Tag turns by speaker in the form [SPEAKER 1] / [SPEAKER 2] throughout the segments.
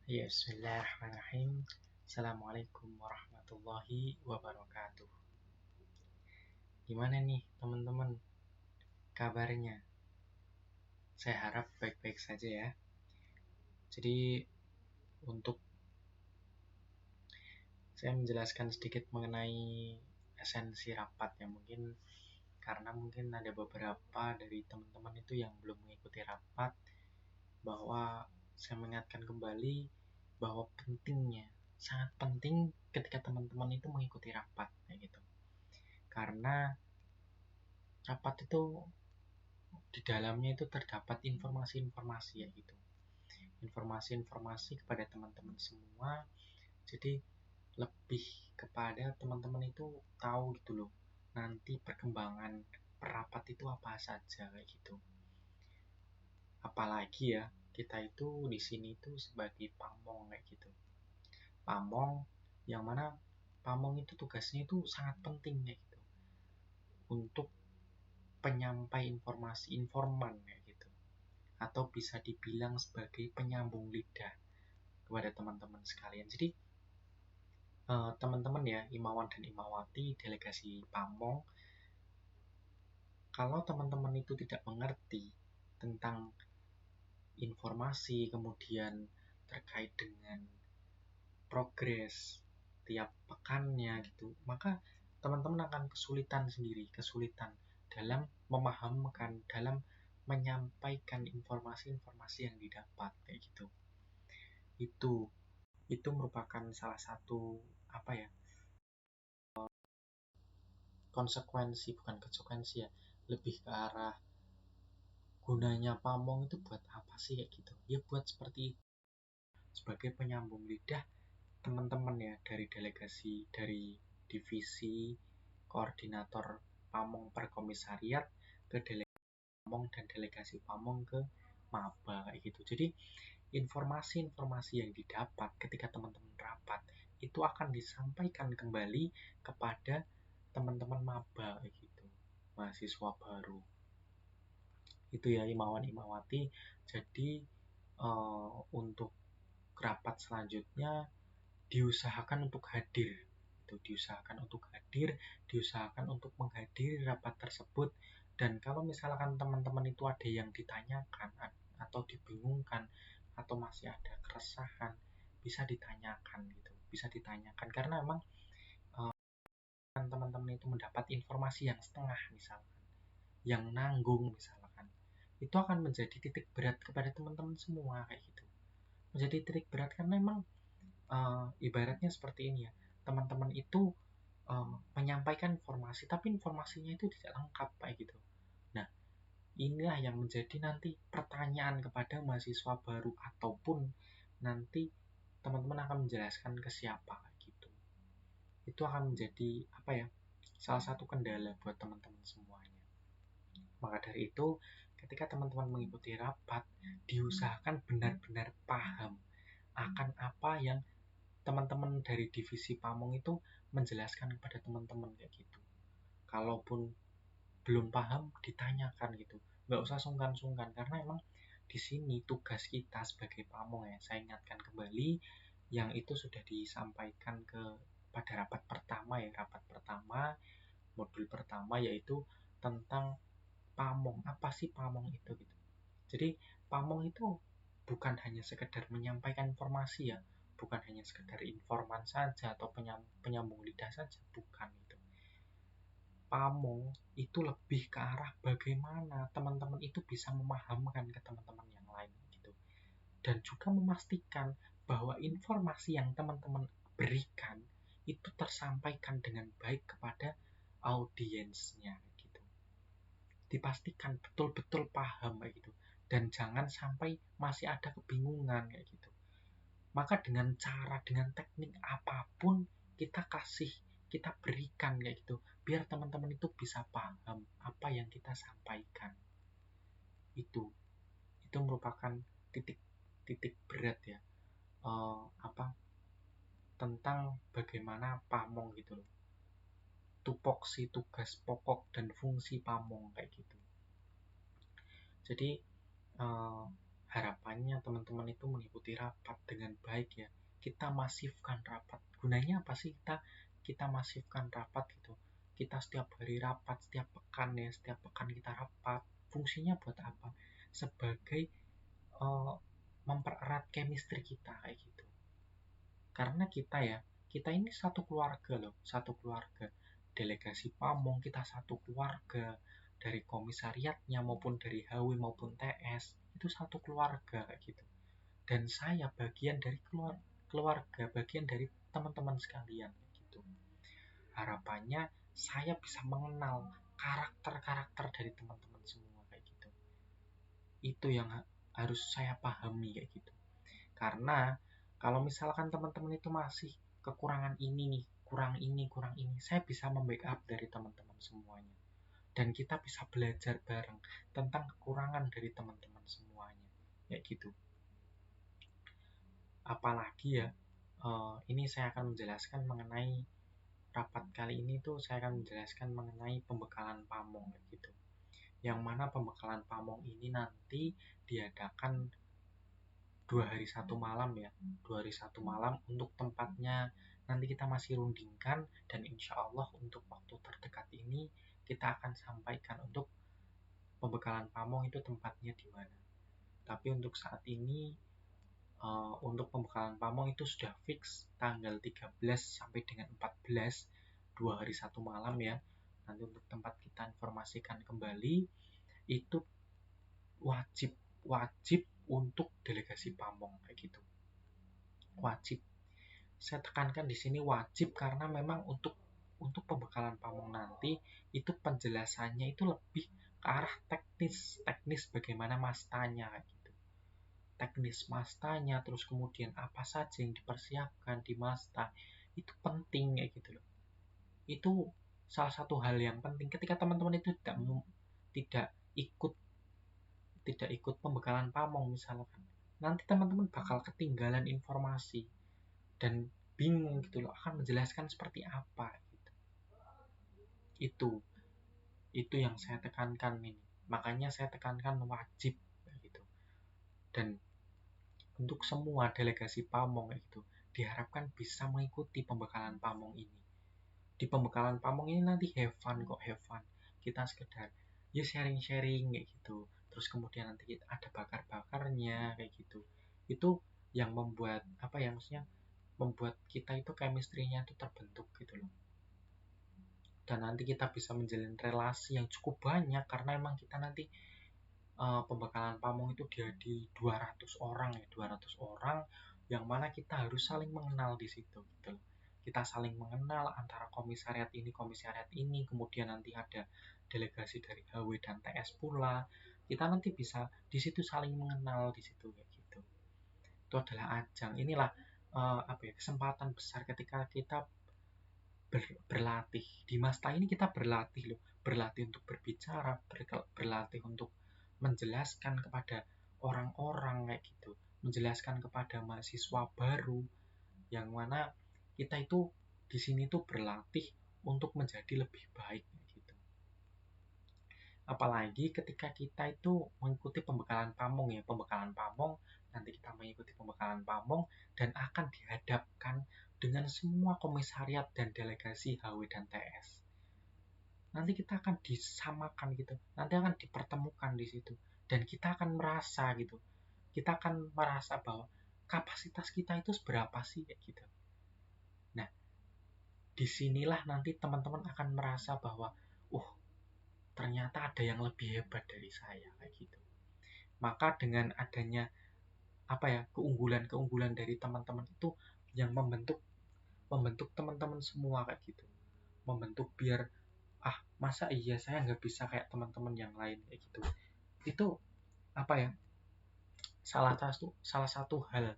[SPEAKER 1] Ya, bismillahirrahmanirrahim. Assalamualaikum warahmatullahi wabarakatuh. Gimana nih teman-teman kabarnya? Saya harap baik-baik saja ya. Jadi untuk saya menjelaskan sedikit mengenai esensi rapat ya, mungkin ada beberapa dari teman-teman itu yang belum mengikuti rapat, bahwa saya mengingatkan kembali bahwa sangat penting ketika teman-teman itu mengikuti rapat kayak gitu. Karena rapat itu di dalamnya itu terdapat informasi-informasi ya gitu. Informasi-informasi kepada teman-teman semua. Jadi lebih kepada teman-teman itu tahu gitu loh. Nanti perkembangan perapat itu apa saja kayak gitu. Apalagi ya, kita itu di sini itu sebagai pamong kayak gitu. Pamong yang mana pamong itu tugasnya itu sangat penting kayak gitu. Untuk penyampai informasi informan kayak gitu. Atau bisa dibilang sebagai penyambung lidah kepada teman-teman sekalian. Jadi teman-teman ya, Imawan dan Imawati delegasi Pamong, kalau teman-teman itu tidak mengerti tentang informasi kemudian terkait dengan progres tiap pekannya gitu, maka teman-teman akan kesulitan dalam memahamkan, dalam menyampaikan informasi-informasi yang didapat kayak gitu. Itu merupakan salah satu konsekuensi ya, lebih ke arah gunanya pamong itu buat apa sih kayak gitu ya, buat seperti itu, sebagai penyambung lidah teman-teman ya, dari delegasi, dari divisi koordinator pamong per komisariat ke delegasi pamong dan delegasi pamong ke maba kayak gitu. Jadi informasi-informasi yang didapat ketika teman-teman rapat itu akan disampaikan kembali kepada teman-teman maba gitu, mahasiswa baru. Itu ya Imawan Imawati. Jadi untuk rapat selanjutnya diusahakan untuk hadir. Diusahakan untuk menghadiri rapat tersebut. Dan kalau misalkan teman-teman itu ada yang ditanyakan atau dibingungkan atau masih ada keresahan, bisa ditanyakan gitu. Bisa ditanyakan karena memang teman-teman itu mendapat informasi yang setengah misalkan, yang nanggung misalkan, itu akan menjadi titik berat kepada teman-teman semua kayak gitu. Menjadi titik berat karena memang ibaratnya seperti ini ya, teman-teman itu menyampaikan informasi tapi informasinya itu tidak lengkap kayak gitu. Nah, inilah yang menjadi nanti pertanyaan kepada mahasiswa baru ataupun nanti teman-teman akan menjelaskan ke siapa gitu. Itu akan menjadi salah satu kendala buat teman-teman semuanya. Maka dari itu, ketika teman-teman mengikuti rapat, diusahakan benar-benar paham akan apa yang teman-teman dari divisi Pamong itu menjelaskan kepada teman-teman kayak gitu. Kalaupun belum paham, ditanyakan gitu. Nggak usah sungkan-sungkan, karena emang di sini tugas kita sebagai Pamong ya, saya ingatkan kembali yang itu sudah disampaikan pada rapat pertama, modul pertama, yaitu tentang Pamong. Apa sih Pamong itu gitu. Jadi Pamong itu bukan hanya sekedar menyampaikan informasi ya, bukan hanya sekedar informan saja atau penyambung lidah saja, bukan itu. Pamong itu lebih ke arah bagaimana teman-teman itu bisa memahamkan ke teman-teman yang lain gitu. Dan juga memastikan bahwa informasi yang teman-teman berikan itu tersampaikan dengan baik kepada audiensnya gitu. Dipastikan betul-betul paham kayak gitu. Dan jangan sampai masih ada kebingungan kayak gitu. Maka dengan teknik apapun kita berikan kayak gitu, biar teman-teman itu bisa paham apa yang kita sampaikan. Itu merupakan titik berat ya, tentang bagaimana Pamong gitu loh, tupoksi, tugas pokok dan fungsi Pamong kayak gitu. Jadi harapannya teman-teman itu mengikuti rapat dengan baik ya. Kita masifkan rapat. Gunanya apa sih kita masifkan rapat gitu? Kita setiap hari rapat, setiap pekan ya, setiap pekan kita rapat. Fungsinya buat apa? Sebagai uh, mempererat chemistry kita kayak gitu. Karena kita ini satu keluarga loh, satu keluarga. Delegasi Pamong kita satu keluarga, dari komisariatnya maupun dari HW maupun TS itu satu keluarga kayak gitu. Dan saya bagian dari keluarga, bagian dari teman-teman sekalian gitu. Harapannya saya bisa mengenal karakter-karakter dari teman-teman semua kayak gitu. Itu yang harus saya pahami kayak gitu. Karena kalau misalkan teman-teman itu masih kekurangan ini nih, kurang ini, saya bisa membackup dari teman-teman semuanya. Dan kita bisa belajar bareng tentang kekurangan dari teman-teman semuanya. Kayak gitu. Apalagi ya, ini saya akan menjelaskan mengenai rapat kali ini tuh saya akan menjelaskan mengenai pembekalan pamong gitu. Yang mana pembekalan pamong ini nanti diadakan 2 hari 1 malam ya, 2 hari 1 malam. Untuk tempatnya nanti kita masih rundingkan, dan insya Allah untuk waktu terdekat ini kita akan sampaikan untuk pembekalan pamong itu tempatnya di mana. Tapi untuk saat ini untuk pembekalan pamong itu sudah fix tanggal 13 sampai dengan 14, 2 hari 1 malam ya. Nanti untuk tempat kita informasikan kembali, itu wajib wajib untuk delegasi pamong kayak gitu. Wajib. Saya tekankan di sini wajib karena memang untuk pembekalan pamong nanti itu penjelasannya itu lebih ke arah teknis bagaimana mastanya kayak gitu. Teknis mastanya, terus kemudian apa saja yang dipersiapkan di masta, itu penting kayak gitu loh. Itu salah satu hal yang penting ketika teman-teman itu tidak ikut tidak ikut pembekalan pamong misalkan, nanti teman-teman bakal ketinggalan informasi dan bingung gitu loh akan menjelaskan seperti apa gitu. Itu yang saya tekankan ini, makanya saya tekankan wajib gitu. Dan untuk semua delegasi pamong itu diharapkan bisa mengikuti pembekalan pamong ini. Di pembekalan pamong ini nanti have fun kok, have fun. Kita sekedar ya sharing-sharing kayak gitu. Terus kemudian nanti ada bakar-bakarnya kayak gitu. Itu yang membuat apa ya, maksudnya membuat kita itu chemistry-nya itu terbentuk gitu loh. Dan nanti kita bisa menjalin relasi yang cukup banyak karena emang kita nanti pembekalan pamong itu dia di 200 orang ya, 200 orang yang mana kita harus saling mengenal di situ gitu loh. Kita saling mengenal antara komisariat ini, kemudian nanti ada delegasi dari HW dan TS pula. Kita nanti bisa di situ saling mengenal di situ kayak gitu. Itu adalah ajang. Inilah kesempatan besar ketika kita berlatih. Di Masta ini kita berlatih loh. Berlatih untuk berbicara, berlatih untuk menjelaskan kepada orang-orang kayak gitu. Menjelaskan kepada mahasiswa baru yang mana kita itu di sini tuh berlatih untuk menjadi lebih baik gitu. Apalagi ketika kita itu mengikuti pembekalan pamong ya, pembekalan pamong, nanti kita mengikuti pembekalan pamong dan akan dihadapkan dengan semua komisariat dan delegasi HW dan TS. Nanti kita akan disamakan gitu, nanti akan dipertemukan di situ, dan kita akan merasa gitu, kita akan merasa bahwa kapasitas kita itu seberapa sih kayak gitu. Nah, disinilah nanti teman-teman akan merasa bahwa ternyata ada yang lebih hebat dari saya kayak gitu. Maka dengan adanya keunggulan-keunggulan dari teman-teman itu yang membentuk teman-teman semua kayak gitu. Membentuk biar masa iya saya nggak bisa kayak teman-teman yang lain kayak gitu. Itu salah satu hal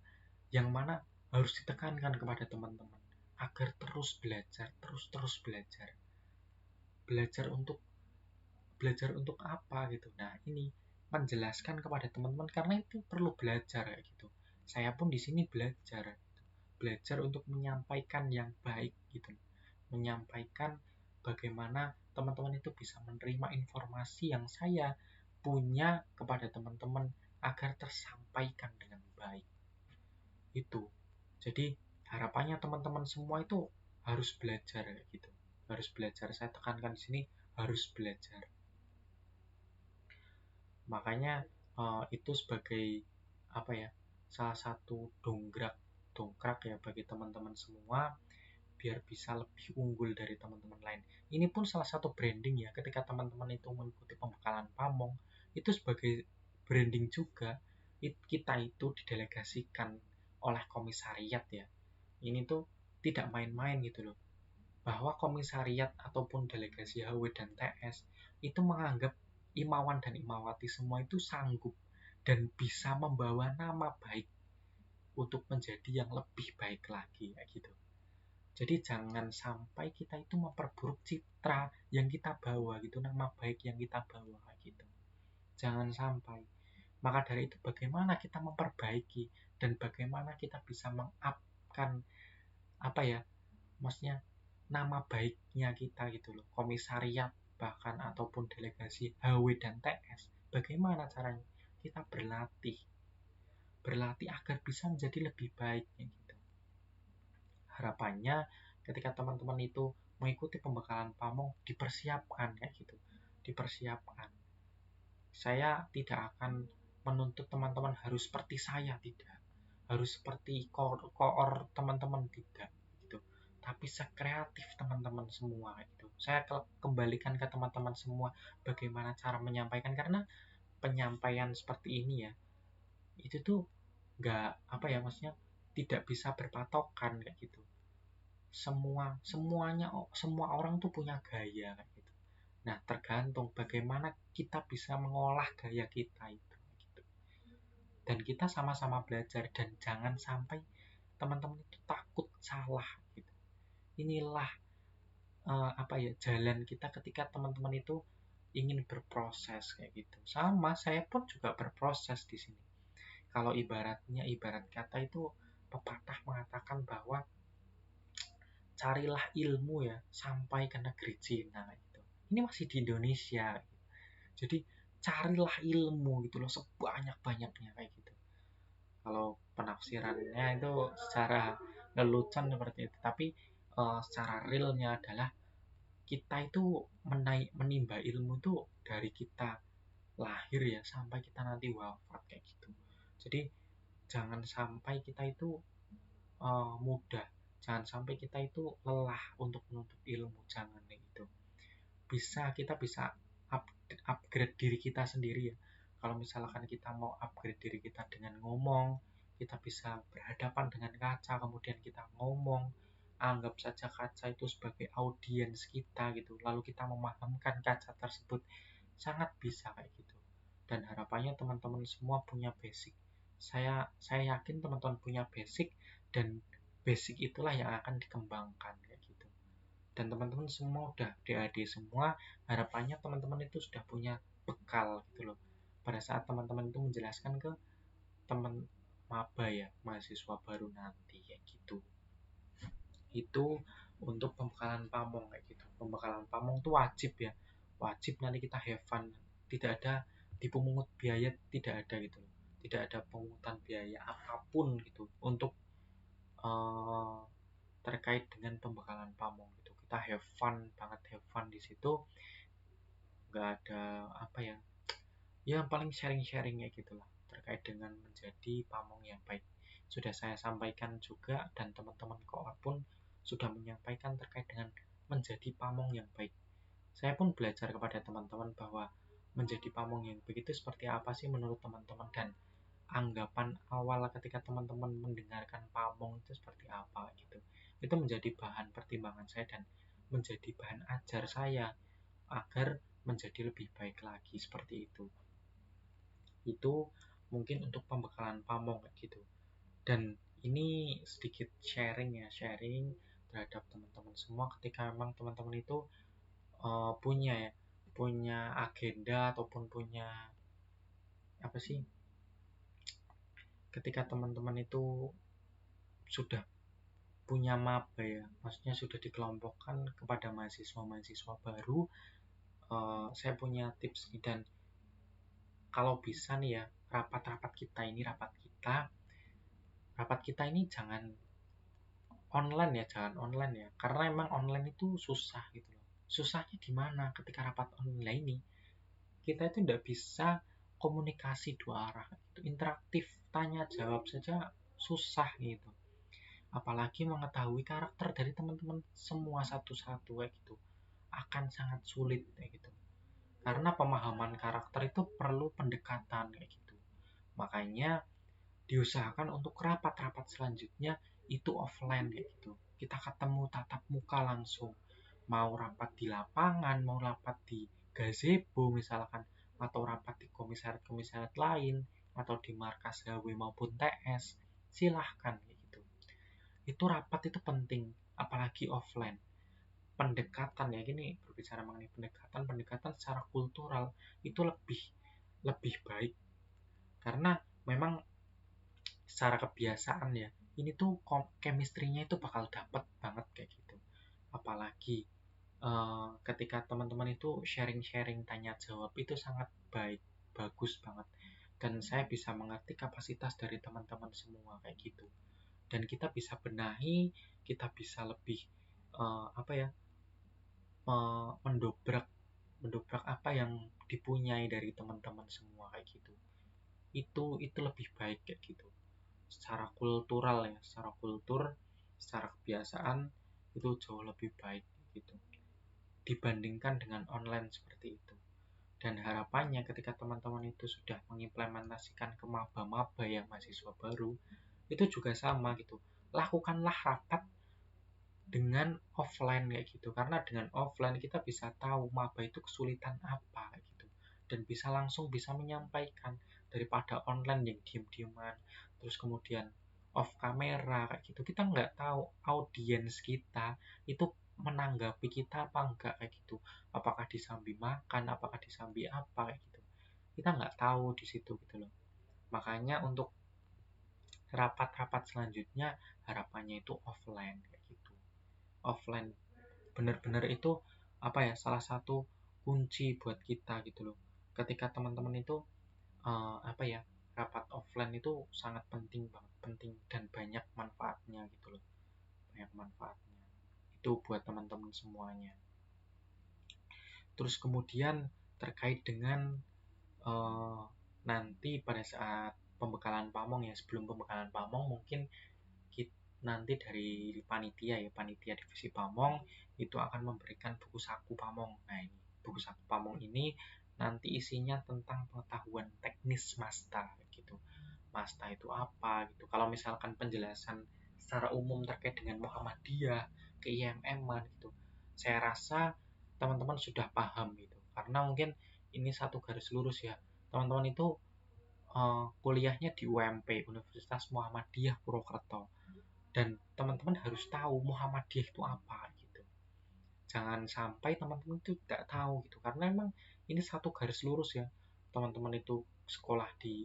[SPEAKER 1] yang mana harus ditekankan kepada teman-teman agar terus belajar, terus belajar. Belajar untuk apa gitu. Nah, ini menjelaskan kepada teman-teman karena itu perlu belajar kayak gitu. Saya pun di sini belajar gitu. Belajar untuk menyampaikan yang baik gitu. Menyampaikan bagaimana teman-teman itu bisa menerima informasi yang saya punya kepada teman-teman agar tersampaikan dengan baik. Itu. Jadi harapannya teman-teman semua itu harus belajar kayak gitu. Harus belajar. Saya tekankan di sini harus belajar. Makanya itu sebagai apa ya? Salah satu dongkrak ya bagi teman-teman semua biar bisa lebih unggul dari teman-teman lain. Ini pun salah satu branding ya, ketika teman-teman itu mengikuti pembekalan pamong, itu sebagai branding juga. Kita itu didelegasikan oleh komisariat ya. Ini tuh tidak main-main gitu loh. Bahwa komisariat ataupun delegasi HW dan TS itu menganggap Imawan dan Imawati semua itu sanggup dan bisa membawa nama baik untuk menjadi yang lebih baik lagi kayak gitu. Jadi jangan sampai kita itu memperburuk citra yang kita bawa gitu, nama baik yang kita bawa gitu. Jangan sampai. Maka dari itu bagaimana kita memperbaiki dan bagaimana kita bisa mengupkan apa ya? Maksudnya nama baiknya kita gitu loh. Komisariat bahkan ataupun delegasi HW dan TS. Bagaimana caranya? Kita berlatih. Berlatih agar bisa menjadi lebih baik gitu. Harapannya ketika teman-teman itu mengikuti pembekalan pamong dipersiapkan kayak gitu, dipersiapkan. Saya tidak akan menuntut teman-teman harus seperti saya, tidak harus seperti koor teman-teman, tidak gitu, tapi sekreatif teman-teman semua gitu. Saya kembalikan ke teman-teman semua bagaimana cara menyampaikan, karena penyampaian seperti ini ya itu tuh nggak apa ya, maksudnya tidak bisa berpatokan kayak gitu. Semua orang tuh punya gaya kayak gitu. Nah, tergantung bagaimana kita bisa mengolah gaya kita itu gitu. Dan kita sama-sama belajar, dan jangan sampai teman-teman itu takut salah gitu. Inilah apa ya, jalan kita ketika teman-teman itu ingin berproses kayak gitu. Sama saya pun juga berproses di sini. Kalau ibarat kata itu pepatah mengatakan bahwa carilah ilmu ya sampai ke negeri Cina gitu. Ini masih di Indonesia gitu. Jadi carilah ilmu gitu loh sebanyak-banyaknya kayak gitu. Kalau penafsirannya itu secara lelucon seperti itu, tapi secara realnya adalah kita itu menimba ilmu tuh dari kita lahir ya sampai kita nanti wafat kayak gitu. Jadi jangan sampai kita itu mudah, jangan sampai kita itu lelah untuk menuntut ilmu, jangan gitu. Kita bisa upgrade diri kita sendiri ya. Kalau misalkan kita mau upgrade diri kita dengan ngomong, kita bisa berhadapan dengan kaca kemudian kita ngomong, anggap saja kaca itu sebagai audiens kita gitu, lalu kita memahamkan kaca tersebut, sangat bisa kayak gitu. Dan harapannya teman-teman semua punya basic. Saya yakin teman-teman punya basic, dan basic itulah yang akan dikembangkan kayak gitu. Dan teman-teman semua udah DAD semua, harapannya teman-teman itu sudah punya bekal gitu loh pada saat teman-teman itu menjelaskan ke teman maba ya, mahasiswa baru nanti kayak gitu. Itu untuk pembekalan pamong kayak gitu. Pembekalan pamong itu wajib ya, wajib nanti kita have fun, tidak ada dipungut biaya, tidak ada gitu, tidak ada pungutan biaya apapun gitu untuk uh, terkait dengan pembekalan pamong gitu. Kita have fun banget, have fun di situ, nggak ada apa ya, ya paling sharing-sharing ya gitulah terkait dengan menjadi pamong yang baik. Sudah saya sampaikan juga, dan teman-teman koor pun sudah menyampaikan terkait dengan menjadi pamong yang baik. Saya pun belajar kepada teman-teman bahwa menjadi pamong yang baik itu seperti apa sih menurut teman-teman, dan anggapan awal ketika teman-teman mendengarkan pamong itu seperti apa gitu. Itu menjadi bahan pertimbangan saya dan menjadi bahan ajar saya agar menjadi lebih baik lagi seperti itu. Itu mungkin untuk pembekalan pamong kayak gitu. Dan ini sedikit sharing ya, sharing terhadap teman-teman semua ketika memang teman-teman itu punya agenda ataupun punya apa sih, ketika teman-teman itu sudah punya maba ya, maksudnya sudah dikelompokkan kepada mahasiswa-mahasiswa baru, saya punya tips, dan kalau bisa nih ya, rapat kita ini jangan online ya, karena emang online itu susah gitu loh. Susahnya di mana? Ketika rapat online ini kita itu tidak bisa komunikasi dua arah gitu. Interaktif tanya jawab saja susah gitu, apalagi mengetahui karakter dari teman-teman semua satu-satu kayak gitu akan sangat sulit kayak gitu, karena pemahaman karakter itu perlu pendekatan kayak gitu. Makanya diusahakan untuk rapat-rapat selanjutnya itu offline kayak gitu, kita ketemu tatap muka langsung, mau rapat di lapangan, mau rapat di gazebo misalkan, atau rapat di komisariat lain, atau di markas HW maupun TS, silahkan kayak gitu. Itu rapat itu penting, apalagi offline. Pendekatan ya, gini berbicara mengenai pendekatan secara kultural itu lebih lebih baik, karena memang secara kebiasaan ya ini tuh chemistry-nya itu bakal dapet banget kayak gitu. Apalagi ketika teman-teman itu sharing-sharing tanya jawab itu sangat baik, bagus banget, dan saya bisa mengerti kapasitas dari teman-teman semua kayak gitu, dan kita bisa benahi, kita bisa lebih apa ya, mendobrak mendobrak apa yang dipunyai dari teman-teman semua kayak gitu. Itu lebih baik kayak gitu, secara kultural ya, secara kultur, secara kebiasaan itu jauh lebih baik gitu dibandingkan dengan online seperti itu. Dan harapannya ketika teman-teman itu sudah mengimplementasikan ke maba-maba yang mahasiswa baru, itu juga sama gitu, lakukanlah rapat dengan offline kayak gitu, karena dengan offline kita bisa tahu maba itu kesulitan apa kayak gitu, dan bisa langsung bisa menyampaikan, daripada online yang diem-dieman terus kemudian off kamera kayak gitu, kita nggak tahu audiens kita itu menanggapi kita apa enggak kayak gitu, apakah disambi makan, apakah disambi apa kayak gitu, kita nggak tahu di situ gitu loh. Makanya untuk rapat-rapat selanjutnya harapannya itu offline kayak gitu. Offline benar-benar itu apa ya, salah satu kunci buat kita gitu loh. Ketika teman-teman itu apa ya, rapat offline itu sangat penting banget, penting dan banyak manfaatnya gitu loh, banyak manfaatnya itu buat teman-teman semuanya. Terus kemudian terkait dengan nanti pada saat pembekalan pamong ya, sebelum pembekalan pamong mungkin nanti dari panitia divisi pamong itu akan memberikan buku saku pamong. Nah, ini buku saku pamong ini nanti isinya tentang pengetahuan teknis Masta gitu. Masta itu apa gitu, kalau misalkan penjelasan secara umum terkait dengan Muhammadiyah, ke IMM-an gitu, saya rasa teman-teman sudah paham gitu, karena mungkin ini satu garis lurus ya, teman-teman itu kuliahnya di UMP, Universitas Muhammadiyah Purwokerto, dan teman-teman harus tahu Muhammadiyah itu apa gitu. Jangan sampai teman-teman itu tidak tahu gitu, karena emang ini satu garis lurus ya, teman-teman itu sekolah di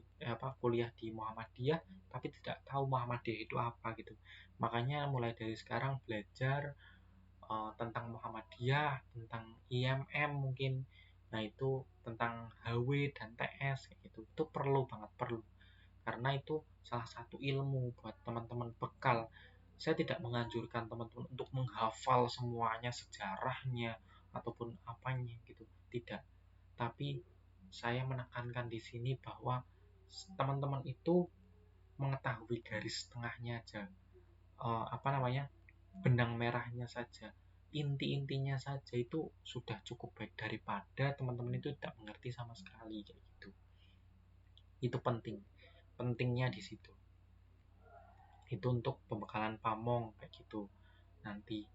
[SPEAKER 1] kuliah di Muhammadiyah tapi tidak tahu Muhammadiyah itu apa gitu. Makanya mulai dari sekarang belajar tentang Muhammadiyah, tentang IMM mungkin, nah itu tentang HW dan TS kayak gitu, itu perlu banget, perlu, karena itu salah satu ilmu buat teman-teman bekal. Saya tidak menganjurkan teman-teman untuk menghafal semuanya, sejarahnya ataupun apanya gitu, tidak. Tapi saya menekankan di sini bahwa teman-teman itu mengetahui garis tengahnya aja, apa namanya, benang merahnya saja, inti-intinya saja itu sudah cukup baik, daripada teman-teman itu tidak mengerti sama sekali kayak gitu. Itu pentingnya di situ. Itu untuk pembekalan pamong kayak gitu nanti,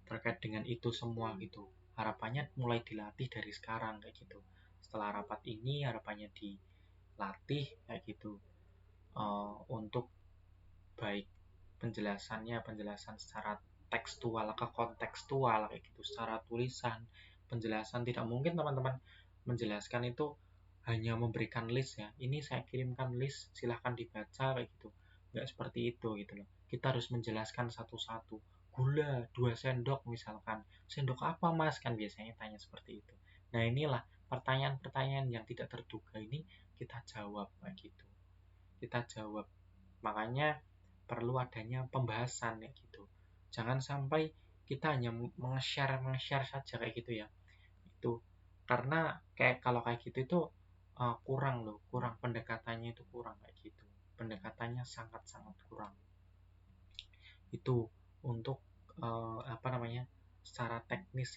[SPEAKER 1] terkait dengan itu semua gitu, harapannya mulai dilatih dari sekarang kayak gitu. Setelah rapat ini harapannya dilatih kayak gitu, untuk baik penjelasan secara tekstual ke kontekstual kayak gitu, secara tulisan penjelasan. Tidak mungkin teman-teman menjelaskan itu hanya memberikan list ya, ini saya kirimkan list silahkan dibaca kayak gitu, nggak seperti itu gitu loh. Kita harus menjelaskan satu-satu, gula 2 sendok misalkan, sendok apa mas, kan biasanya tanya seperti itu. Nah inilah pertanyaan-pertanyaan yang tidak terduga ini kita jawab kayak gitu. Kita jawab. Makanya perlu adanya pembahasan kayak gitu. Jangan sampai kita hanya meng-share saja kayak gitu ya. Itu karena kalau kayak gitu itu kurang loh, kurang pendekatannya itu kurang kayak gitu. Pendekatannya sangat-sangat kurang. Itu untuk secara teknis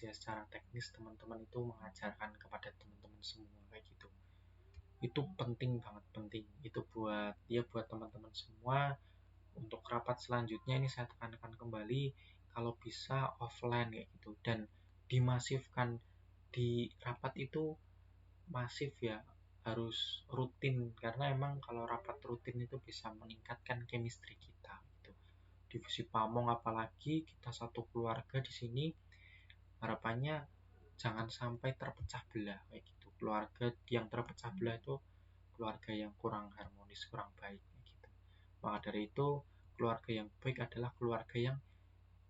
[SPEAKER 1] teman-teman itu mengajarkan kepada teman-teman semua kayak gitu. Itu penting banget, penting. Itu buat teman-teman semua. Untuk rapat selanjutnya ini saya tekankan kembali, kalau bisa offline kayak gitu, dan dimasifkan. Di rapat itu masif ya, harus rutin, karena emang kalau rapat rutin itu bisa meningkatkan chemistry kita gitu. Divisi pamong apalagi kita satu keluarga di sini, harapannya jangan sampai terpecah belah kayak gitu. Keluarga yang terpecah belah itu keluarga yang kurang harmonis, kurang baik gitu. Maka dari itu, keluarga yang baik adalah keluarga yang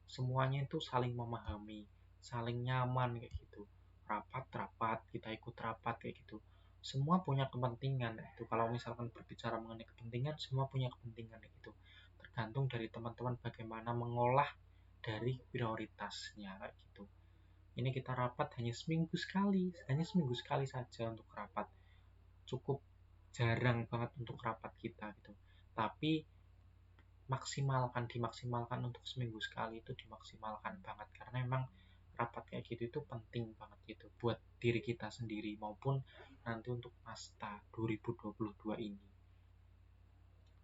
[SPEAKER 1] semuanya itu saling memahami, saling nyaman kayak gitu. Rapat, kita ikut rapat kayak gitu. Semua punya kepentingan itu. Kalau misalkan berbicara mengenai kepentingan, semua punya kepentingan kayak gitu. Tergantung dari teman-teman bagaimana mengolah dari prioritasnya kayak gitu. Ini kita rapat hanya seminggu sekali saja untuk rapat. Cukup jarang banget untuk rapat kita gitu. Tapi dimaksimalkan untuk seminggu sekali, itu dimaksimalkan banget, karena emang rapat kayak gitu itu penting banget gitu buat diri kita sendiri maupun nanti untuk Masta 2022 ini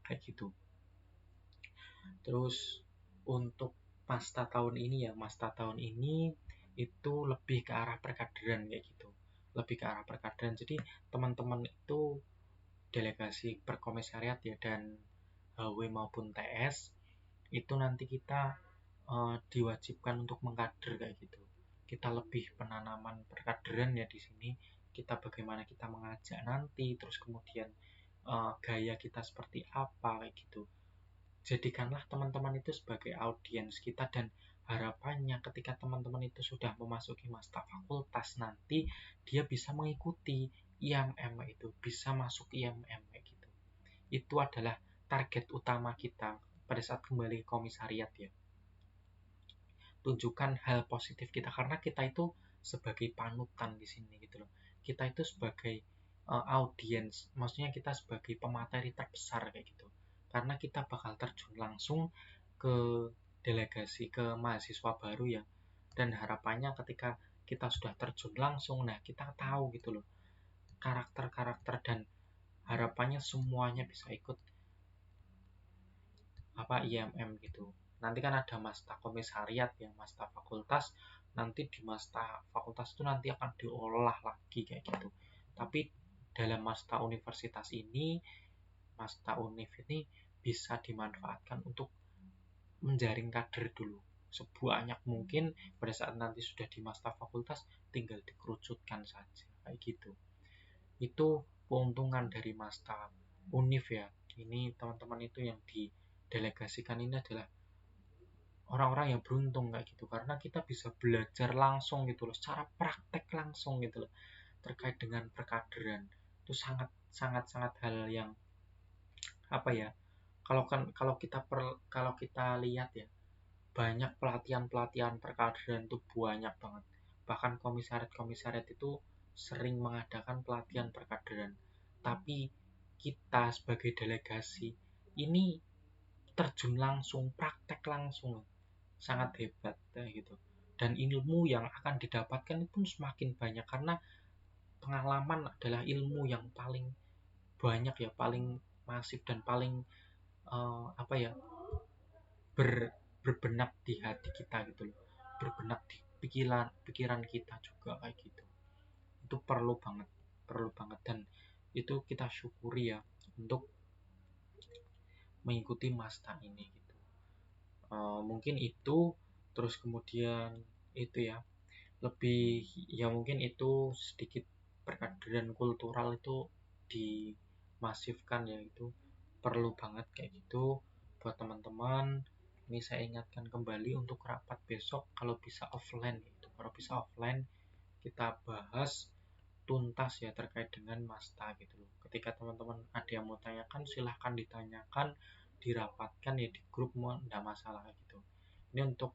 [SPEAKER 1] kayak gitu. Terus untuk Masta tahun ini itu lebih ke arah perkaderan kayak gitu, lebih ke arah perkaderan. Jadi teman-teman itu delegasi berkomisariat ya, dan HW maupun TS itu nanti kita diwajibkan untuk mengkader kayak gitu. Kita lebih penanaman perkaderan ya di sini. Kita bagaimana kita mengajak nanti, terus kemudian gaya kita seperti apa kayak gitu. Jadikanlah teman-teman itu sebagai audiens kita, dan harapannya ketika teman-teman itu sudah memasuki masta fakultas nanti, dia bisa mengikuti IMM itu, bisa masuk IMM kayak gitu. Itu adalah target utama kita pada saat kembali ke komisariat ya. Tunjukkan hal positif kita, karena kita itu sebagai panutan di sini gitu loh. Kita itu sebagai audiens, maksudnya kita sebagai pemateri terbesar kayak gitu. Karena kita bakal terjun langsung ke delegasi, ke mahasiswa baru ya. Dan harapannya ketika kita sudah terjun langsung, nah kita tahu gitu loh karakter-karakter, dan harapannya semuanya bisa ikut IMM gitu. Nanti kan ada masta komisariat ya, masta fakultas. Nanti di masta fakultas itu nanti akan diolah lagi kayak gitu. Tapi dalam masta universitas ini, masta univ ini bisa dimanfaatkan untuk menjaring kader dulu sebanyak mungkin. Pada saat nanti sudah di masta fakultas, tinggal dikerucutkan saja kayak gitu. Itu keuntungan dari masta univ ya. Ini teman-teman itu yang didelegasikan ini adalah orang-orang yang beruntung kayak gitu, karena kita bisa belajar langsung gitu loh, secara praktek langsung gitu loh, terkait dengan perkaderan. Itu sangat hal yang kalau kita lihat ya, banyak pelatihan perkaderan itu banyak banget. Bahkan komisariat itu sering mengadakan pelatihan perkaderan. Tapi kita sebagai delegasi ini terjun langsung, praktek langsung, sangat hebat gitu. Dan ilmu yang akan didapatkan pun semakin banyak, karena pengalaman adalah ilmu yang paling banyak ya, paling masif, dan paling berbenak di hati kita gitu loh, berbenak di pikiran kita juga kayak gitu. Itu perlu banget, dan itu kita syukuri ya untuk mengikuti masta ini gitu. Mungkin itu. Terus kemudian itu ya, lebih ya, mungkin itu sedikit perkaderan kultural itu dimasifkan ya, itu perlu banget kayak gitu buat teman-teman. Ini saya ingatkan kembali untuk rapat besok, kalau bisa offline gitu. Kalau bisa offline kita bahas tuntas ya terkait dengan Masta gitu loh. Ketika teman-teman ada yang mau tanyakan, silahkan ditanyakan, dirapatkan ya di grup, mau enggak masalah gitu. Ini untuk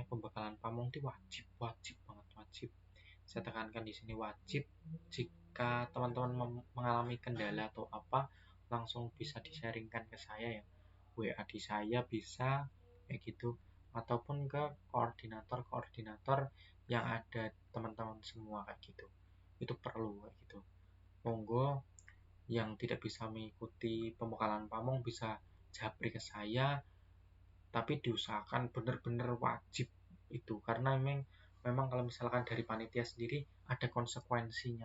[SPEAKER 1] pembekalan pamong itu wajib banget, wajib. Saya tekankan di sini wajib. Jika teman-teman mengalami kendala atau apa, langsung bisa di-sharingkan ke saya ya. WA di saya bisa kayak gitu, ataupun ke koordinator yang ada teman-teman semua kayak gitu. Itu perlu kayak gitu. Monggo yang tidak bisa mengikuti pembekalan pamong bisa japri ke saya, tapi diusahakan benar-benar wajib itu, karena memang kalau misalkan dari panitia sendiri ada konsekuensi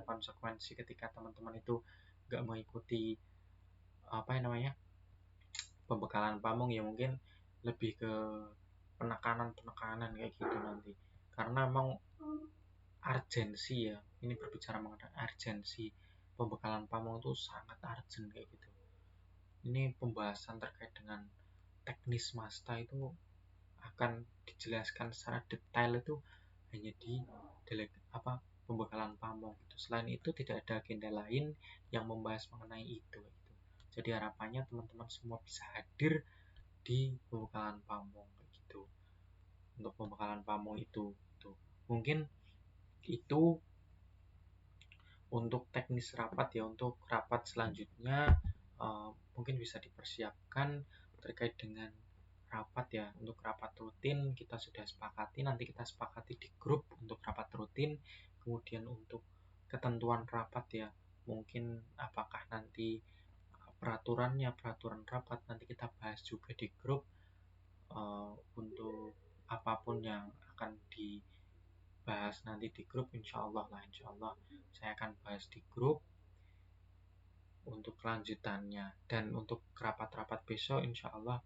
[SPEAKER 1] ketika teman-teman itu nggak mengikuti pembekalan pamong ya, mungkin lebih ke penekanan kayak gitu nanti, karena memang urgensi ya, ini berbicara mengenai urgensi pembekalan pamong itu sangat urgent kayak gitu. Ini pembahasan terkait dengan teknis Masta itu akan dijelaskan secara detail itu hanya di pembekalan pamong gitu. Selain itu tidak ada agenda lain yang membahas mengenai itu gitu. Jadi harapannya teman-teman semua bisa hadir di pembekalan pamong gitu. Untuk pembekalan pamong itu gitu. Mungkin itu untuk teknis rapat ya. Untuk rapat selanjutnya mungkin bisa dipersiapkan terkait dengan rapat ya. Untuk rapat rutin kita sudah sepakati, nanti kita sepakati di grup untuk rapat rutin. Kemudian untuk ketentuan rapat ya, mungkin apakah nanti peraturan rapat nanti kita bahas juga di grup. Untuk apapun yang akan dibahas nanti di grup, insya Allah saya akan bahas di grup untuk kelanjutannya. Dan untuk rapat-rapat besok insya Allah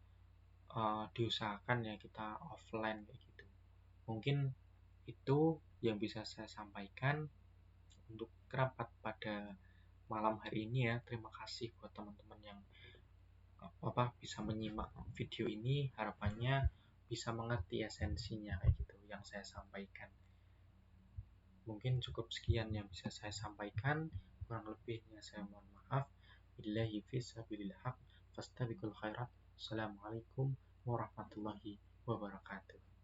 [SPEAKER 1] diusahakan ya kita offline kayak gitu. Mungkin itu yang bisa saya sampaikan untuk rapat pada malam hari ini ya. Terima kasih buat teman-teman yang bisa menyimak video ini, harapannya bisa mengerti esensinya kayak gitu yang saya sampaikan. Mungkin cukup sekian yang bisa saya sampaikan, kurang lebihnya saya mohon maaf. Billahi fisabilil haq fastabiqul khairat. Assalamualaikum warahmatullahi wabarakatuh.